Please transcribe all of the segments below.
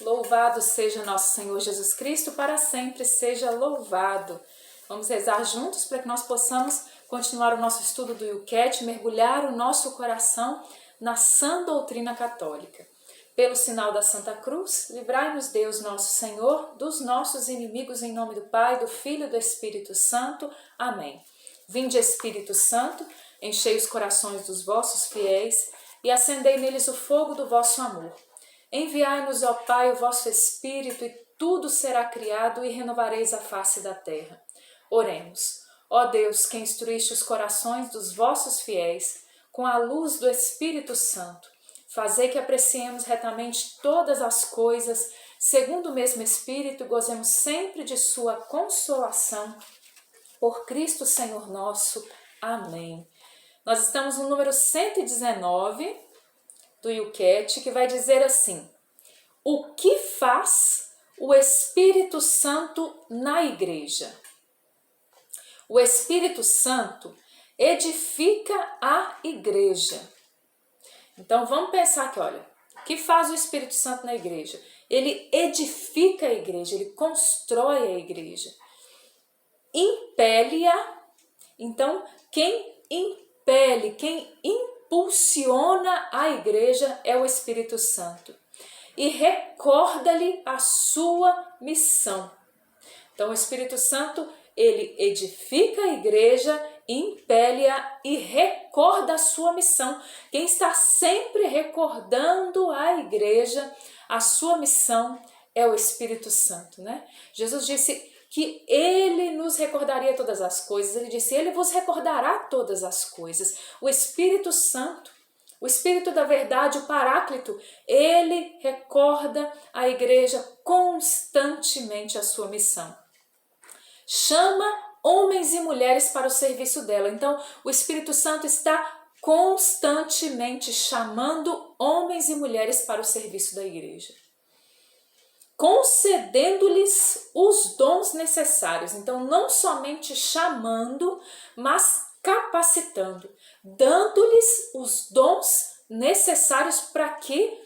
Louvado seja nosso Senhor Jesus Cristo, para sempre seja louvado. Vamos rezar juntos para que nós possamos continuar o nosso estudo do Yucat, mergulhar o nosso coração na sã doutrina católica. Pelo sinal da Santa Cruz, livrai-nos Deus nosso Senhor dos nossos inimigos, em nome do Pai, do Filho e do Espírito Santo. Amém. Vinde, Espírito Santo, enchei os corações dos vossos fiéis e acendei neles o fogo do vosso amor. Enviai-nos, ó Pai, o vosso Espírito, e tudo será criado e renovareis a face da terra. Oremos. Ó Deus, que instruíste os corações dos vossos fiéis com a luz do Espírito Santo, fazei que apreciemos retamente todas as coisas, segundo o mesmo Espírito, gozemos sempre de sua consolação. Por Cristo Senhor nosso. Amém. Nós estamos no número 119 do Yucat, que vai dizer assim: o que faz o Espírito Santo na igreja? O Espírito Santo edifica a igreja. Então vamos pensar aqui, olha, o que faz o Espírito Santo na igreja? Ele edifica a igreja, ele constrói a igreja. Impele-a. Então, quem impele, quem impulsiona a igreja é o Espírito Santo. E recorda-lhe a sua missão. Então, o Espírito Santo, ele edifica a igreja, impele-a e recorda a sua missão. Quem está sempre recordando a igreja, a sua missão, é o Espírito Santo, né? Jesus disse que ele nos recordaria todas as coisas. Ele disse, ele vos recordará todas as coisas. O Espírito Santo, o Espírito da verdade, o Paráclito, ele recorda a igreja constantemente a sua missão. Chama homens e mulheres para o serviço dela. Então, o Espírito Santo está constantemente chamando homens e mulheres para o serviço da igreja, concedendo-lhes os dons necessários. Então, não somente chamando, mas capacitando, dando-lhes os dons necessários para que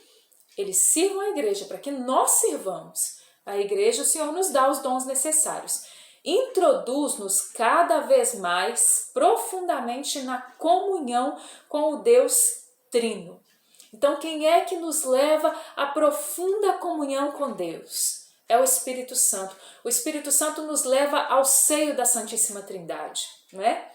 eles sirvam a igreja, para que nós sirvamos a igreja. O Senhor nos dá os dons necessários. Introduz-nos cada vez mais profundamente na comunhão com o Deus Trino. Então, quem é que nos leva à profunda comunhão com Deus? É o Espírito Santo. O Espírito Santo nos leva ao seio da Santíssima Trindade, não é?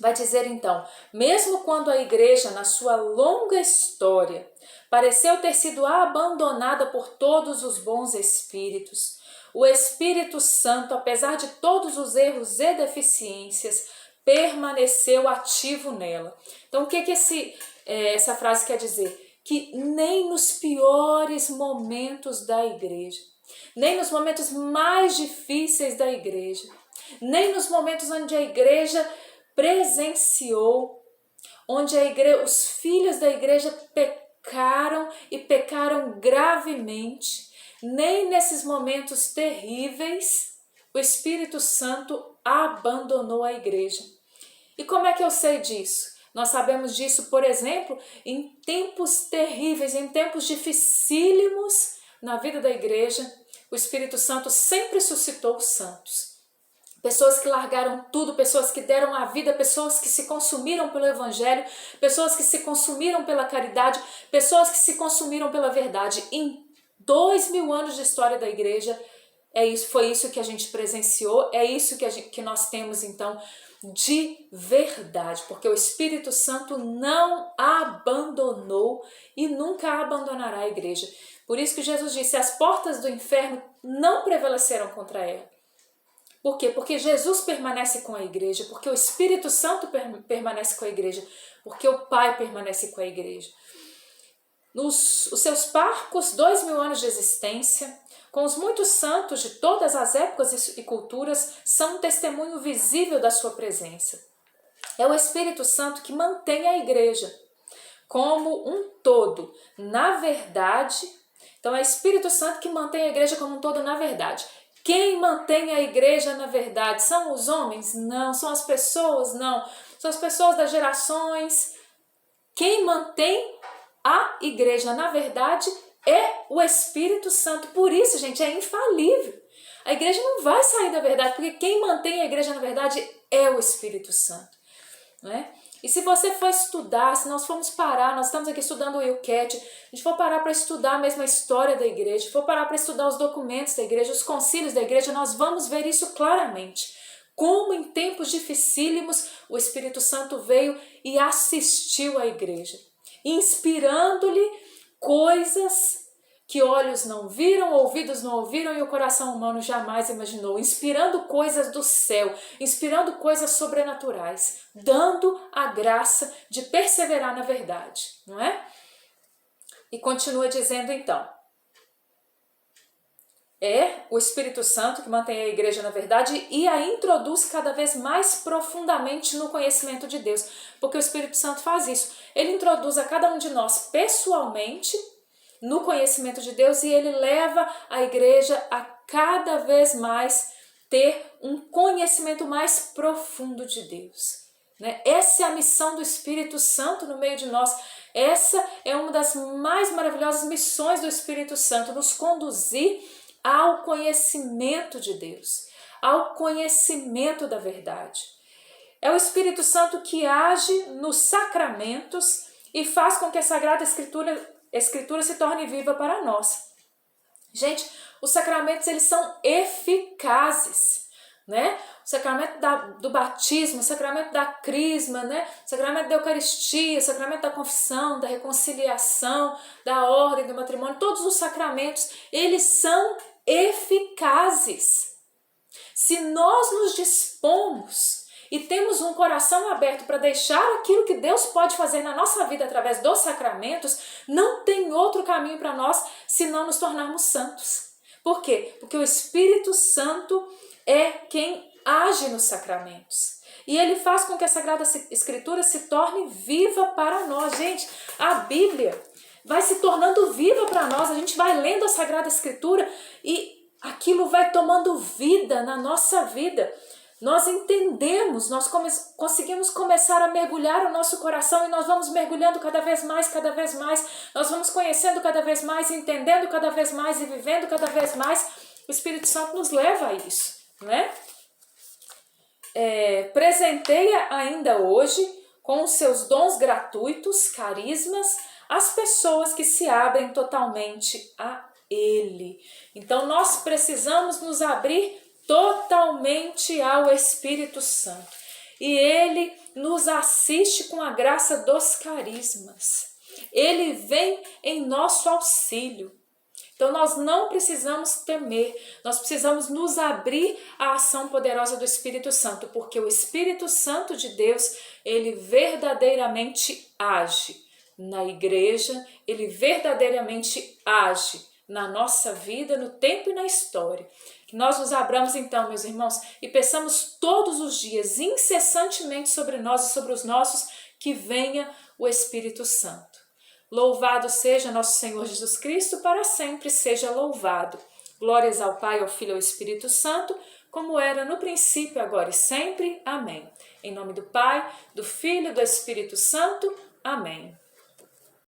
Vai dizer então, mesmo quando a igreja, na sua longa história, pareceu ter sido abandonada por todos os bons espíritos, o Espírito Santo, apesar de todos os erros e deficiências, permaneceu ativo nela. Então, o que essa frase quer dizer? Que nem nos piores momentos da igreja, nem nos momentos mais difíceis da igreja, nem nos momentos onde a igreja presenciou, onde os filhos da igreja pecaram e pecaram gravemente, nem nesses momentos terríveis o Espírito Santo abandonou a igreja. E como é que eu sei disso? Nós sabemos disso, por exemplo, em tempos terríveis, em tempos dificílimos na vida da igreja, o Espírito Santo sempre suscitou os santos. Pessoas que largaram tudo, pessoas que deram a vida, pessoas que se consumiram pelo Evangelho, pessoas que se consumiram pela caridade, pessoas que se consumiram pela verdade. Em 2000 anos de história da igreja, foi isso que a gente presenciou, é isso que nós temos então de verdade, porque o Espírito Santo não abandonou e nunca abandonará a igreja. Por isso que Jesus disse, as portas do inferno não prevalecerão contra ela. Por quê? Porque Jesus permanece com a igreja, porque o Espírito Santo permanece com a igreja, porque o Pai permanece com a igreja. Os seus parcos 2000 anos de existência, com os muitos santos de todas as épocas e culturas, são um testemunho visível da sua presença. É o Espírito Santo que mantém a igreja como um todo, na verdade. Então é o Espírito Santo que mantém a igreja como um todo, na verdade. Quem mantém a igreja na verdade? São os homens? Não. São as pessoas? Não. São as pessoas das gerações. Quem mantém a igreja na verdade é o Espírito Santo. Por isso, gente, é infalível. A igreja não vai sair da verdade, porque quem mantém a igreja na verdade é o Espírito Santo, né? E se você for estudar, se nós formos parar, nós estamos aqui estudando o Eucat, a gente for parar para estudar mesmo a história da igreja, for parar para estudar os documentos da igreja, os concílios da igreja, nós vamos ver isso claramente. Como em tempos dificílimos o Espírito Santo veio e assistiu à igreja, inspirando-lhe coisas que olhos não viram, ouvidos não ouviram e o coração humano jamais imaginou, inspirando coisas do céu, inspirando coisas sobrenaturais, dando a graça de perseverar na verdade, não é? E continua dizendo então, é o Espírito Santo que mantém a igreja na verdade e a introduz cada vez mais profundamente no conhecimento de Deus, porque o Espírito Santo faz isso, ele introduz a cada um de nós pessoalmente no conhecimento de Deus e ele leva a igreja a cada vez mais ter um conhecimento mais profundo de Deus, né? Essa é a missão do Espírito Santo no meio de nós. Essa é uma das mais maravilhosas missões do Espírito Santo, nos conduzir ao conhecimento de Deus, ao conhecimento da verdade. É o Espírito Santo que age nos sacramentos e faz com que a Sagrada Escritura se torne viva para nós. Gente, os sacramentos eles são eficazes, né? O sacramento do batismo, o sacramento da crisma, né? O sacramento da Eucaristia, o sacramento da confissão, da reconciliação, da ordem, do matrimônio, todos os sacramentos, eles são eficazes. Se nós nos dispomos e temos um coração aberto para deixar aquilo que Deus pode fazer na nossa vida através dos sacramentos, não tem outro caminho para nós senão nos tornarmos santos. Por quê? Porque o Espírito Santo é quem age nos sacramentos. E ele faz com que a Sagrada Escritura se torne viva para nós. Gente, a Bíblia vai se tornando viva para nós, a gente vai lendo a Sagrada Escritura e aquilo vai tomando vida na nossa vida. Nós entendemos, nós conseguimos começar a mergulhar o nosso coração e nós vamos mergulhando cada vez mais, nós vamos conhecendo cada vez mais, entendendo cada vez mais e vivendo cada vez mais. O Espírito Santo nos leva a isso, né? Presenteia ainda hoje com os seus dons gratuitos, carismas, as pessoas que se abrem totalmente a Ele. Então nós precisamos nos abrir totalmente ao Espírito Santo. E Ele nos assiste com a graça dos carismas. Ele vem em nosso auxílio. Então nós não precisamos temer, nós precisamos nos abrir à ação poderosa do Espírito Santo, porque o Espírito Santo de Deus, ele verdadeiramente age na igreja, ele verdadeiramente age na nossa vida, no tempo e na história. Que nós nos abramos então, meus irmãos, e peçamos todos os dias, incessantemente sobre nós e sobre os nossos, que venha o Espírito Santo. Louvado seja nosso Senhor Jesus Cristo, para sempre seja louvado. Glórias ao Pai, ao Filho e ao Espírito Santo, como era no princípio, agora e sempre. Amém. Em nome do Pai, do Filho e do Espírito Santo. Amém.